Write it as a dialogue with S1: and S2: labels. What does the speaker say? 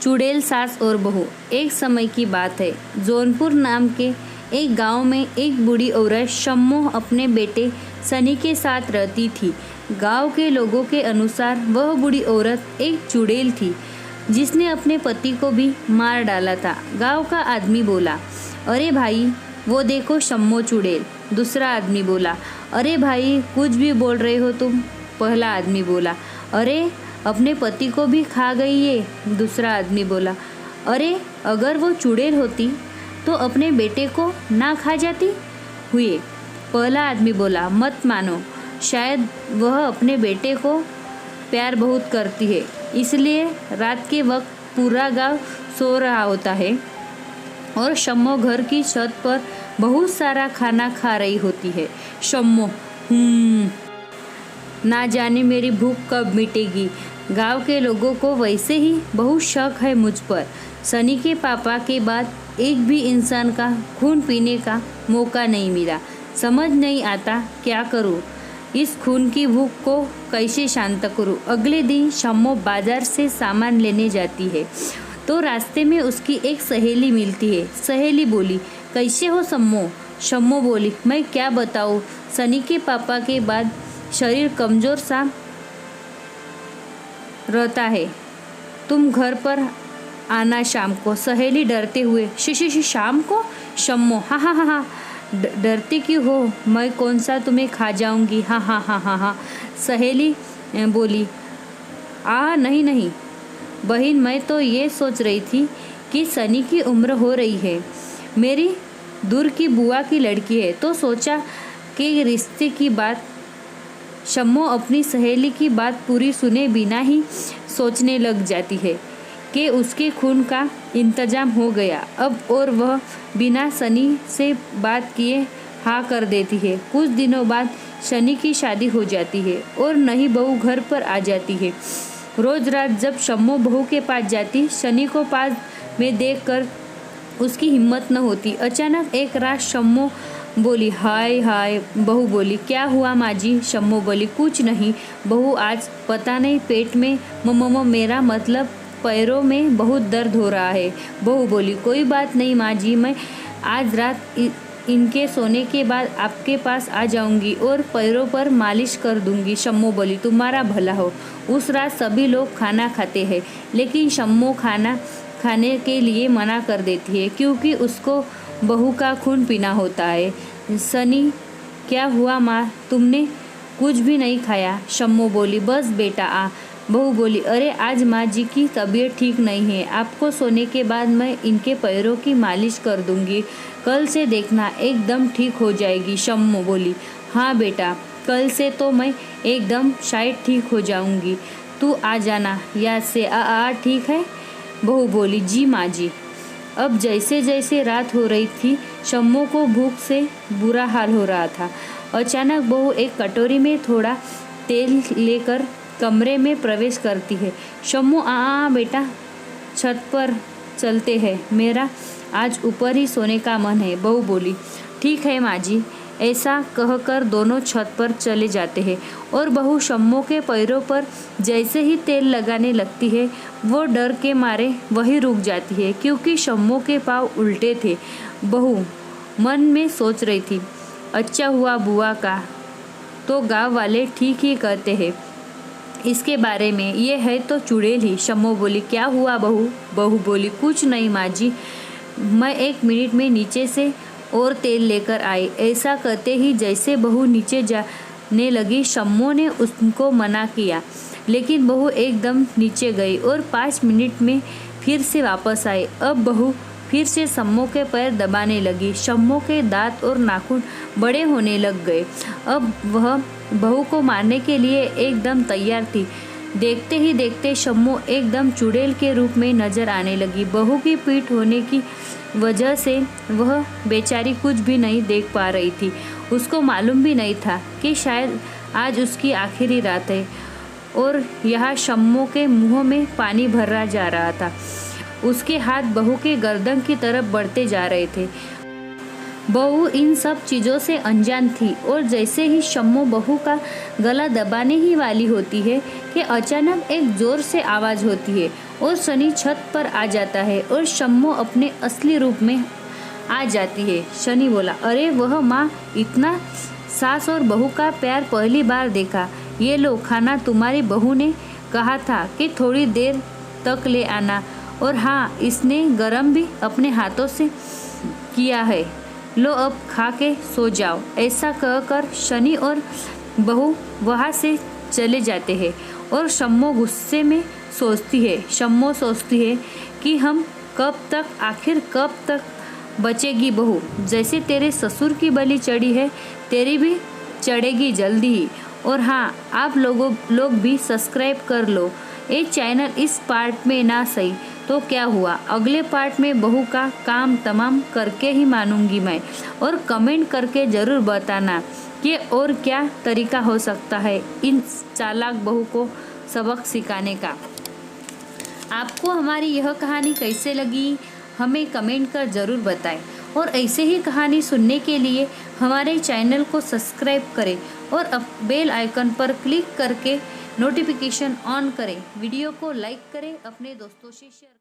S1: चुड़ैल सास और बहू। एक समय की बात है, जौनपुर नाम के एक गांव में एक बूढ़ी औरत शम्मो अपने बेटे सनी के साथ रहती थी। गांव के लोगों के अनुसार वह बूढ़ी औरत एक चुड़ैल थी जिसने अपने पति को भी मार डाला था। गांव का आदमी बोला, अरे भाई वो देखो शम्मो चुड़ैल। दूसरा आदमी बोला, अरे भाई कुछ भी बोल रहे हो तुम। पहला आदमी बोला, अरे अपने पति को भी खा गई ये। दूसरा आदमी बोला, अरे अगर वो चुड़ैल होती तो अपने बेटे को ना खा जाती हुए। पहला आदमी बोला, मत मानो, शायद वह अपने बेटे को प्यार बहुत करती है, इसलिए रात के वक्त पूरा गांव सो रहा होता है और शम्मो घर की छत पर बहुत सारा खाना खा रही होती है। शम्मो, ना जाने मेरी भूख कब मिटेगी। गांव के लोगों को वैसे ही बहुत शक है मुझ पर। सनी के पापा के बाद एक भी इंसान का खून पीने का मौका नहीं मिला। समझ नहीं आता क्या करूं, इस खून की भूख को कैसे शांत करूं। अगले दिन शम्मो बाजार से सामान लेने जाती है तो रास्ते में उसकी एक सहेली मिलती है। सहेली बोली, कैसे हो शम्मो? शम्मो बोली, मैं क्या बताऊं, सनी के पापा के बाद शरीर कमज़ोर सा रहता है, तुम घर पर आना शाम को। सहेली डरते हुए, शी शाम को? शम्मो, हाँ, डरती क्यों हो, मैं कौन सा तुम्हें खा जाऊंगी। हाँ। सहेली बोली, नहीं बहन, मैं तो ये सोच रही थी कि सनी की उम्र हो रही है, मेरी दूर की बुआ की लड़की है, तो सोचा कि रिश्ते की बात। शम्मो अपनी सहेली की बात पूरी सुने बिना ही सोचने लग जाती है कि उसके खून का इंतजाम हो गया अब, और वह बिना सनी से बात किए हाँ कर देती है। कुछ दिनों बाद सनी की शादी हो जाती है और नई बहू घर पर आ जाती है। रोज रात जब शम्मो बहू के पास जाती, सनी को पास में देखकर उसकी हिम्मत न होती। अचानक एक रात शम्मो बोली, हाय। बहू बोली, क्या हुआ माँ जी? शम्मो बोली, कुछ नहीं बहू, आज पता नहीं पेट में मेरा मतलब पैरों में बहुत दर्द हो रहा है। बहू बोली, कोई बात नहीं माँ जी, मैं आज रात इनके सोने के बाद आपके पास आ जाऊंगी और पैरों पर मालिश कर दूंगी। शम्मो बोली, तुम्हारा भला हो। उस रात सभी लोग खाना खाते हैं, लेकिन शम्मो खाना खाने के लिए मना कर देती है क्योंकि उसको बहू का खून पीना होता है। सनी, क्या हुआ माँ, तुमने कुछ भी नहीं खाया? शम्मो बोली, बस बेटा आ। बहू बोली, अरे आज माँ जी की तबीयत ठीक नहीं है, आपको सोने के बाद मैं इनके पैरों की मालिश कर दूंगी, कल से देखना एकदम ठीक हो जाएगी। शम्मो बोली, हाँ बेटा, कल से तो मैं एकदम शायद ठीक हो जाऊंगी, तू आ जाना याद से। ठीक है? बहू बोली, जी माँ जी। अब जैसे जैसे रात हो रही थी, शम्मो को भूख से बुरा हाल हो रहा था। अचानक बहू एक कटोरी में थोड़ा तेल लेकर कमरे में प्रवेश करती है। शम्मो, बेटा, छत पर चलते हैं, मेरा आज ऊपर ही सोने का मन है। बहू बोली, ठीक है माँ जी। ऐसा कहकर दोनों छत पर चले जाते हैं और बहू शम्मो के पैरों पर जैसे ही तेल लगाने लगती है, वो डर के मारे वहीं रुक जाती है क्योंकि शम्मो के पाँव उल्टे थे। बहू मन में सोच रही थी, अच्छा हुआ बुआ का तो गांव वाले ठीक ही कहते हैं इसके बारे में, ये है तो चुड़ैल ही। शम्मो बोली, क्या हुआ बहू? बहू बोली, कुछ नहीं माँ जी, मैं 1 मिनट में नीचे से और तेल लेकर आई। ऐसा कहते ही जैसे बहू नीचे जाने लगी, शम्मो ने उसको मना किया, लेकिन बहू एकदम नीचे गई और 5 मिनट में फिर से वापस आई। अब बहू फिर से शम्मो के पैर दबाने लगी। शम्मो के दांत और नाखून बड़े होने लग गए। अब वह बहू को मारने के लिए एकदम तैयार थी। देखते ही देखते शम्मो एकदम चुड़ैल के रूप में नजर आने लगी। बहू की पीठ होने की वजह से वह बेचारी कुछ भी नहीं देख पा रही थी। उसको मालूम भी नहीं था कि शायद आज उसकी आखिरी रात है और यहाँ शम्मो के मुंह में पानी भरा जा रहा था। उसके हाथ बहू के गर्दन की तरफ बढ़ते जा रहे थे। बहू इन सब चीज़ों से अनजान थी और जैसे ही शम्मो बहू का गला दबाने ही वाली होती है कि अचानक एक ज़ोर से आवाज़ होती है और शनि छत पर आ जाता है और शम्मो अपने असली रूप में आ जाती है। शनि बोला, अरे वह माँ, इतना सास और बहू का प्यार पहली बार देखा। ये लो खाना, तुम्हारी बहू ने कहा था कि थोड़ी देर तक ले आना, और हाँ, इसने गरम भी अपने हाथों से किया है। लो अब खा के सो जाओ। ऐसा कहकर शनि और बहू वहाँ से चले जाते हैं और शम्मो गुस्से में शम्मो सोचती है कि हम आखिर कब तक बचेगी बहू। जैसे तेरे ससुर की बलि चढ़ी है, तेरी भी चढ़ेगी जल्दी ही। और हाँ, आप लोग भी सब्सक्राइब कर लो ये चैनल। इस पार्ट में ना सही तो क्या हुआ, अगले पार्ट में बहू का काम तमाम करके ही मानूंगी मैं। और कमेंट करके ज़रूर बताना कि और क्या तरीका हो सकता है इन चालाक बहू को सबक सिखाने का। आपको हमारी यह कहानी कैसे लगी हमें कमेंट कर ज़रूर बताएं। और ऐसे ही कहानी सुनने के लिए हमारे चैनल को सब्सक्राइब करें और अब बेल आइकन पर क्लिक करके नोटिफिकेशन ऑन करें। वीडियो को लाइक करें, अपने दोस्तों से शेयर